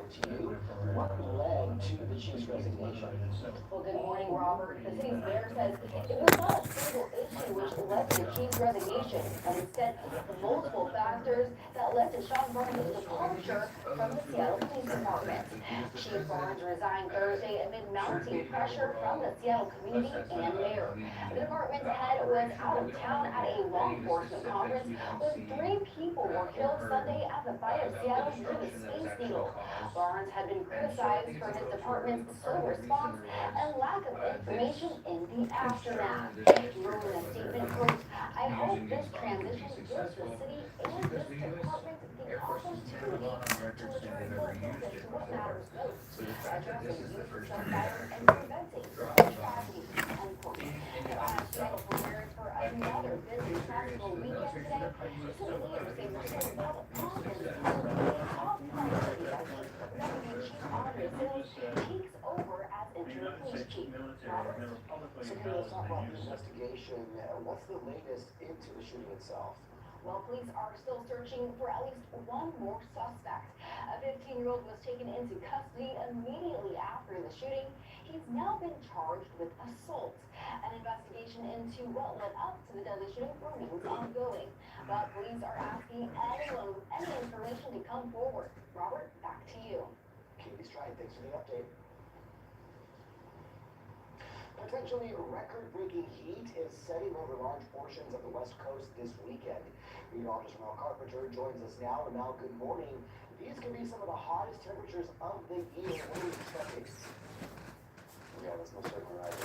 to you. What led to the chief's resignation? Well, good morning, Robert. The city's mayor says it was not a single issue which led to the chief's resignation, but instead multiple factors that led to Sean Barnes' departure from the Seattle Police Department. Chief Barnes resigned Thursday amid mounting pressure from the Seattle community and mayor. The department's head was out of town at a law enforcement conference where 3 people were killed Sunday at the fight of Seattle near the Space Needle. Barnes had been criticized for his department's slow response and lack of information in the aftermath. He wrote in a statement, quote, "I hope this transition gives the city and this department the opportunity to return full focus to what matters most, addressing youth violence and preventing tragedy," unquote. Seattle prepares for another busy tropical weekend today. City leaders say we're still well on this top priority as Deputy Chief Andre Sales takes over as interim police chief. Robert? So here, let's talk about the investigation. What's the latest into the shooting itself? Well, police are still searching for at least one more suspect. A 15-year-old was taken into custody immediately after the shooting. He's now been charged with assault. An investigation into what led up to the deadly shooting remains ongoing. But police are asking anyone with any information to come forward. Robert, back to you. Katie Stride, thanks for the update. Potentially record-breaking heat is setting over large portions of the West Coast this weekend. Meteorologist Mel Carpenter joins us now. And Mel, good morning. These could be some of the hottest temperatures of the year. What are we expecting? Yeah, that's most certainly right.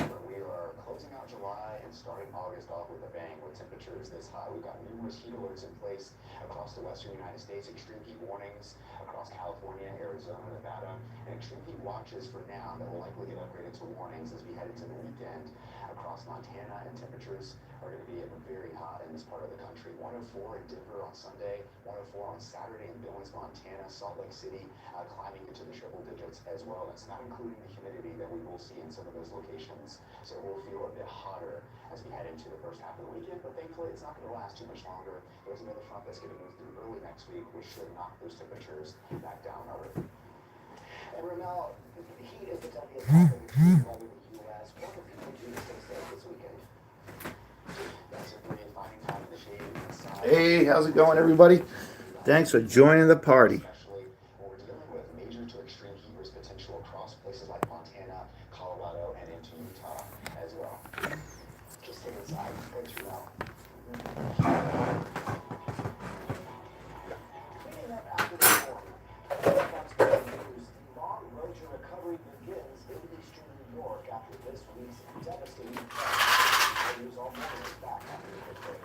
But we are closing out July and starting August off with a bang with temperatures this high. We've got numerous heat alerts in place across the western United States, extreme heat warnings across California, Arizona, Nevada, and extreme heat watches for now that will likely get upgraded to warnings as we head into the weekend. Across Montana, and temperatures are going to be very hot in this part of the country. 104 in Denver on Sunday, 104 on Saturday in Billings, Montana, Salt Lake City, climbing into the triple digits as well. That's not including the humidity that we will see in some of those locations. So we'll feel a bit hotter as we head into the first half of the weekend, but thankfully it's not going to last too much longer. There's another front that's going to move through early next week, which should knock those temperatures back down already. And Ramel, the heat is potentially a topic all over the U.S. What can people do to stay safe this weekend? That's simply finding time in the shade inside. Hey, how's it going, everybody? Thanks for joining the party. Especially when we're dealing with major to extreme heat risk potential across places like Montana, Colorado, and into Utah as well. Just stay inside. Thanks, Ramel. Cleaning up after the storm. The long road to recovery begins in eastern New York after this week's devastating flood. News all morning is back after the quick break.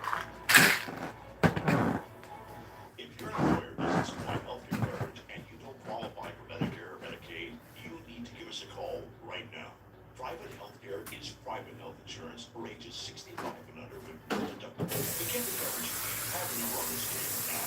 If your employer doesn't supply healthcare coverage and you don't qualify for Medicare or Medicaid, you need to give us a call right now. Private healthcare is private health insurance for ages 65 and under with no deductible. To get the coverage you need, call the number on the screen now.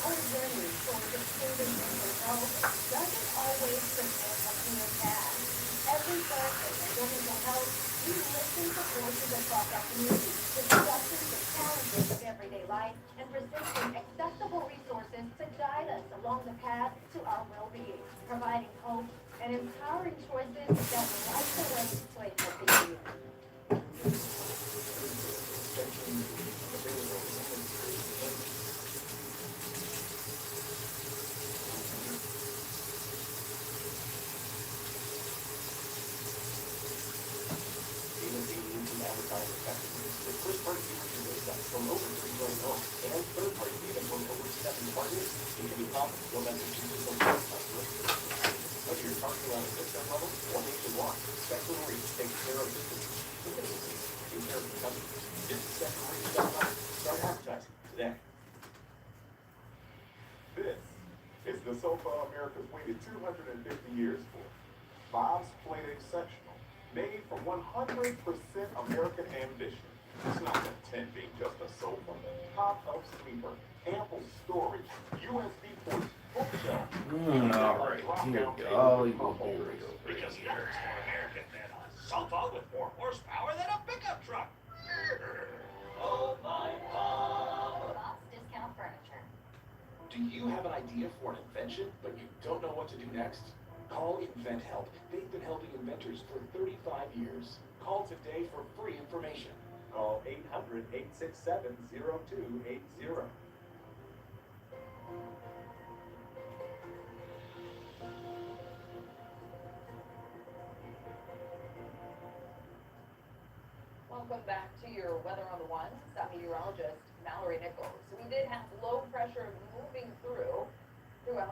Our journey towards improving mental health doesn't always present a clear path. Every Thursday at Mental Health, we listen to voices across our community, discussing the challenges of everyday life and presenting accessible resources to guide us along the path to our well-being, providing hope and empowering choices that will light the way to a healthy year. With first-party features based on from over $3 billion and third-party data from over 7 partners, it can be confident your message to some customers. Whether you're talking about a system level or nationwide, Spectrum Reach takes care of businesses, taking care of your customers. Visit SpectrumReach.com. Start advertising today. This is the sofa America's waited 250 years for. Bob's Plate Exceptional, made from 100% American ambition. It's not content being just a sofa. Pop-up sleeper, ample storage, USB ports, bookshelf. All right, here we go. Because yours more American than a sofa with more horsepower than a pickup truck. Oh my God. Bob's Discount Furniture. Do you have an idea for an invention, but you don't know what to do next? Call Invent Help. They've been helping inventors for 35 years. Call today for free information. Call 800-867-0280. Welcome back to your Weather on the Ones. I'm meteorologist Mallory Nichols. We did have low pressure moving throughout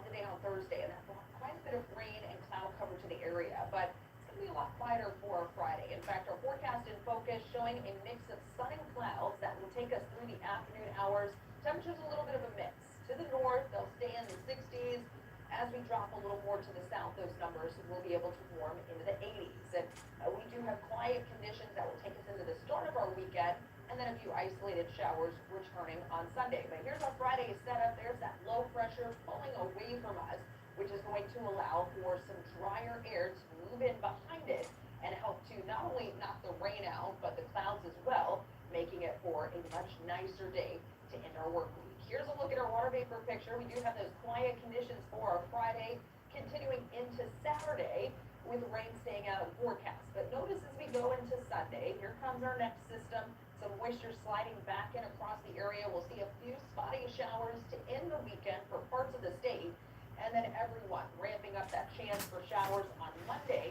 the day on Thursday, and that brought quite a bit of rain and cloud cover to the area, but it's going to be a lot quieter for Friday. In fact, our forecast in focus showing a mix of sun and clouds that will take us through the afternoon hours. Temperatures a little bit of a mix. To the north, they'll stay in the 60s. As we drop a little more to the south, those numbers will be able to warm into the 80s. And we do have quiet conditions that will take us into the start of our weekend, and then a few isolated showers returning on Sunday. But here's our Friday setup. There's that low pressure pulling away from us, which is going to allow for some drier air to move in behind it and help to not only knock the rain out, but the clouds as well, making it for a much nicer day to end our work week. Here's a look at our water vapor picture. We do have those quiet conditions for our Friday, continuing into Saturday with rain staying out of the forecast. But notice as we go into Sunday, here comes our next system. Some moisture sliding back in across the area. We'll see a few spotty showers to end the weekend for parts of the state. And then everyone ramping up that chance for showers on Monday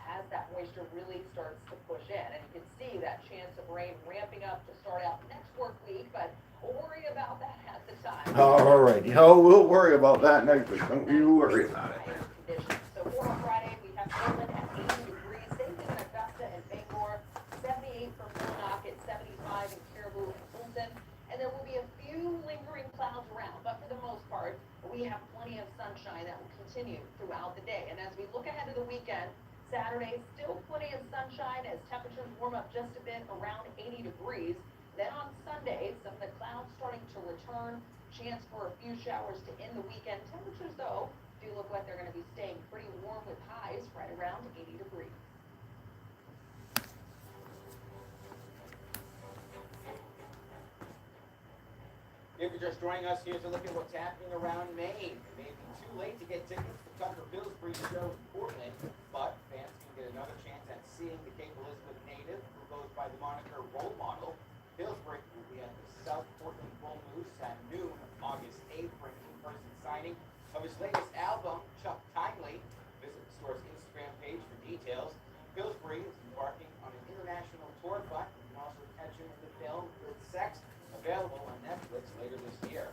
as that moisture really starts to push in. And you can see that chance of rain ramping up to start out next work week, but we'll worry about that at the time. All right. Oh, we'll worry about that next week. Don't you worry about it. So for Friday, we have Portland at 80 degrees. Same thing in Augusta and Bangor. 78 for Millinock at 75 in Caribou and Fulton. And there will be a few lingering clouds around, but for the most part, we have plenty of sunshine that will continue throughout the day. And as we look ahead to the weekend, Saturday, still plenty of sunshine as temperatures warm up just a bit around 80 degrees. Then on Sunday, some of the clouds starting to return. Chance for a few showers to end the weekend. Temperatures, though, do look like they're going to be staying pretty warm with highs right around 80 degrees. If you're just joining us, here's a look at what's happening around Maine. It may be too late to get tickets to Tucker Pillsbury's show in Portland, but fans can get another chance at seeing the Cape Elizabeth native who goes by the moniker Role Model. Pillsbury will be at the South Portland Bull Moose at noon, August 8th, for an in-person signing of his latest album, Chuck Timely. Visit the store's Instagram page for details. Pillsbury is embarking on an international tour, but you can also catch him in the film Good Sex, available on Netflix later this year.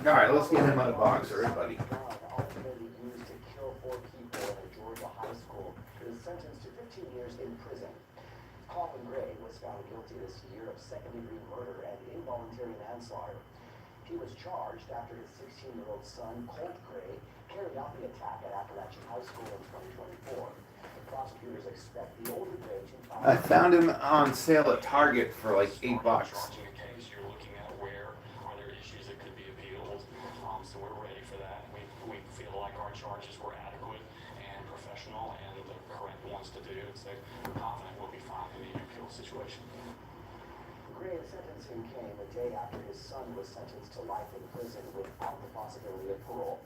All right, let's get him out of the box, everybody. Ultimately used to kill 4 people at a Georgia high school, is sentenced to 15 years in prison. Colin Gray was found guilty this year of second-degree murder and involuntary manslaughter. He was charged after his 16-year-old son, Colt Gray, carried out the attack at Appalachian High School in 2024. The prosecutors expect the older Gray to file. I found him on sale at Target for like $8. Charging a case, you're looking at where are there issues that could be appealed. So we're ready for that. We feel like our charges were adequate and professional and the correct ones to do. And so we're confident we'll be fine in the appeal situation. Gray's sentencing came a day after his son was sentenced to life in prison without the possibility of parole.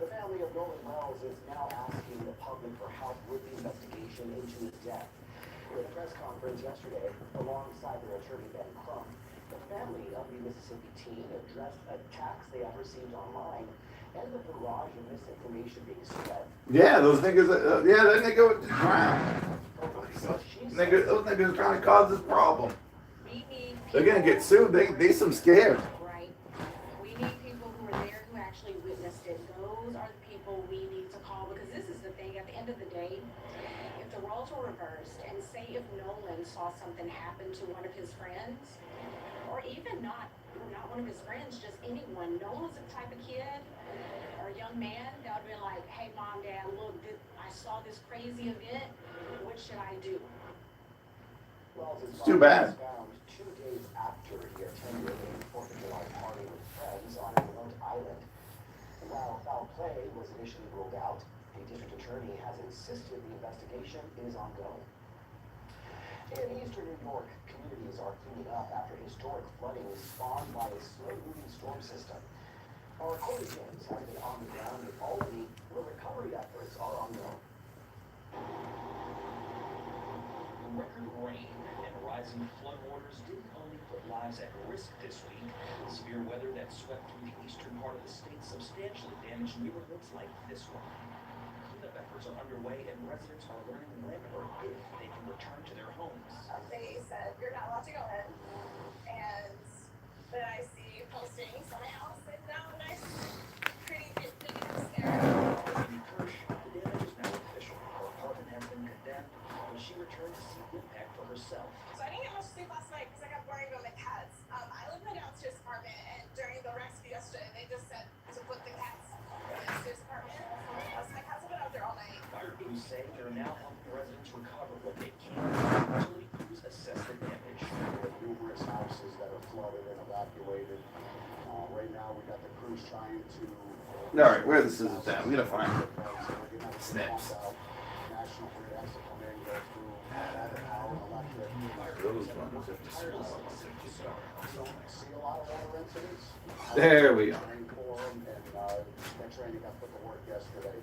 The family of Nolan Wells is now asking the public for help with the investigation into his death. In a press conference yesterday, alongside their attorney Ben Crump, the family of the Mississippi teen addressed attacks they have received online and the barrage of misinformation being spread. Yeah, those niggas. Yeah, that nigga was those niggas are trying to cause this problem. They're gonna get sued. They some scared. Right. We need people who are there who actually witnessed it. Those are the people we need to call, because this is the thing. At the end of the day, if the roles were reversed, and say if Nolan saw something happen to one of his friends, or even not one of his friends, just anyone. Nolan was the type of kid or young man that would be like, hey, mom, dad, look, I saw this crazy event. What should I do? It's too bad. Found 2 days after he attended a 4th of July party with friends on a remote island. And While foul play was initially ruled out, a district attorney has insisted the investigation is ongoing. In eastern New York, communities are cleaning up after historic flooding spawned by a slow-moving storm system. Our Corey James has been on the ground in Albany, where recovery efforts are ongoing. Record rain and rising flood waters didn't only put lives at risk this week. Severe weather that swept through the eastern part of the state substantially damaged neighborhoods like this one. Cleanup efforts are underway and residents are learning when or if they can return to their homes. They said, you're not allowed to go in. And then I see postings on my house and now a nice, pretty big upstairs. Amy Kirsch, the damage is now official. Her apartment has been condemned, but she returned to see impact for herself. So I didn't get much sleep last night because I kept worrying about my cats. I live in the downstairs apartment, and during the rescue yesterday, they just said to put the cats in the upstairs apartment. My cats have been out there all night. Fire crews say they're now helping residents recover what they can. Utility crews assess the damage. With numerous houses that are flooded and evacuated. Right now, we got the crews trying to. All right, where this is at? We gotta find snips. National Grid has to come in, go through that power, electric. Those ones have to smell. See a lot of water incidents. There we go. And that training got put to work yesterday.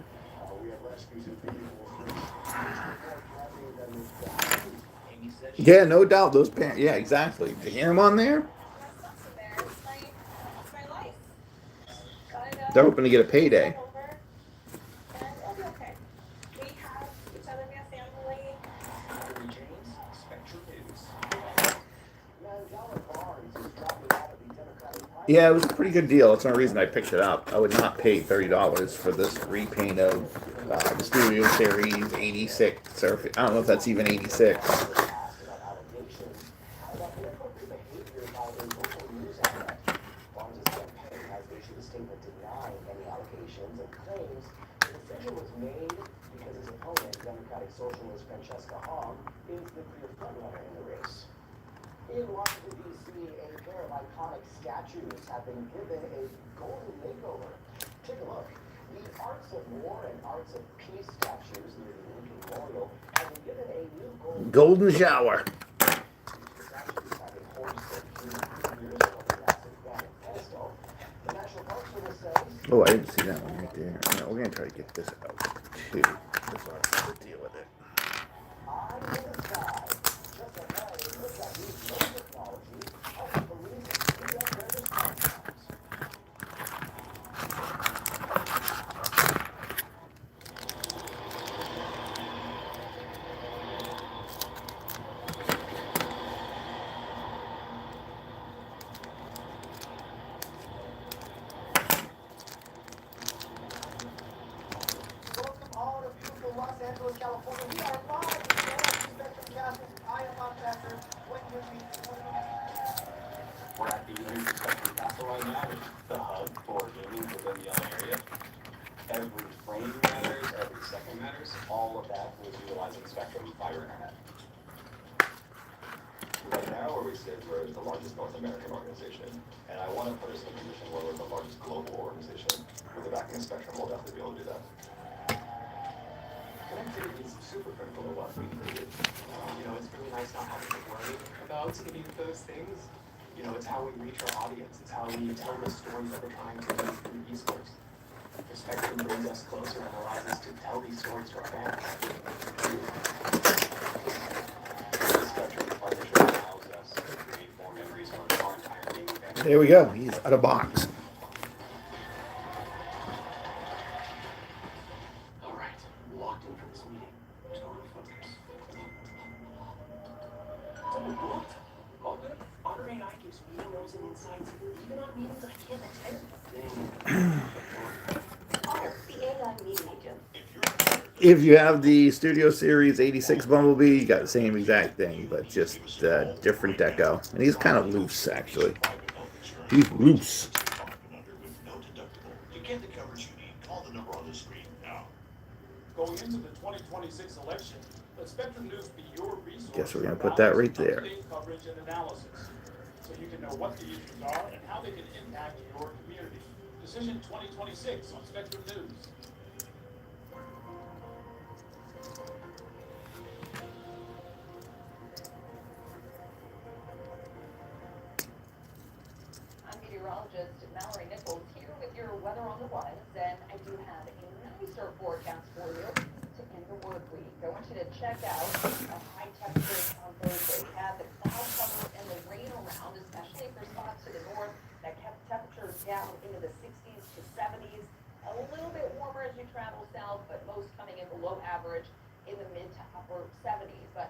We have rescues and vehicles which report heavier than this. Yeah, no doubt. Those pants. Yeah, exactly. Did you hear them on there? They're hoping to get a payday. Yeah, it was a pretty good deal. That's the only reason I picked it up. I would not pay $30 for this repaint of the Studio Series 86. Or I don't know if that's even 86. In Washington, D.C., a pair of iconic statues have been given a golden makeover. Take a look. The Arts of War and Arts of Peace statues near the Lincoln Memorial have been given a new golden shower. The statues have been hoisted 3 years ago on a massive granite pedestal. The National Park Service says... Oh, I didn't see that one right there. No, we're going to try to get this out, too. This one has to deal with it. Eye in the sky. Just ahead, it looks like new technology helps police speed up their response times. Welcome all to beautiful Los Angeles, California. We are live in Spectrum Casting. I am M.OTransformers. When with me, we're at the University Spectrum Castle right now, which is the hub for gaming within the LA area. Every frame matters, every second matters. All of that was utilizing Spectrum fiber internet. Right now, where we sit, we're the largest North American organization, and I want to put us in a position where we're the largest global organization. With the backing of Spectrum, we'll definitely be able to do that. Connectivity is super critical to what we created. It's really nice not having to worry about any of those things. It's how we reach our audience. It's how we tell the stories that we're trying to do through esports. The Spectrum brings us closer and allows us to tell these stories to our fans. The Spectrum partnership allows us to create more memories for our entire gaming family. There we go. He's out of box. All right, locked in for this meeting. Totally focus. What? All good? Honor AI gives me notes and insights, even on meetings I can't attend. Honor, the AI meeting agent. If you have the Studio Series 86 Bumblebee, you got the same exact thing, but just different deco. And he's kind of loose, actually. He's loose. To get the coverage you need, call the number on the screen now. Going into the 2026 election, let Spectrum News be your resource. Guess we're gonna put that right there. for up-to-date coverage and analysis, so you can know what the issues are and how they can impact your community. Decision 2026 on Spectrum News. I'm meteorologist Mallory Nichols here with your weather on the ones, and I do have a nicer forecast for you to end the work week. I want you to check out high temperatures on Thursday. We have the cloud cover and the rain around, especially for spots to the north that kept temperatures down into the 60s to 70s. A little bit warmer as you travel south, but most coming in below average in the mid to upper 70s. But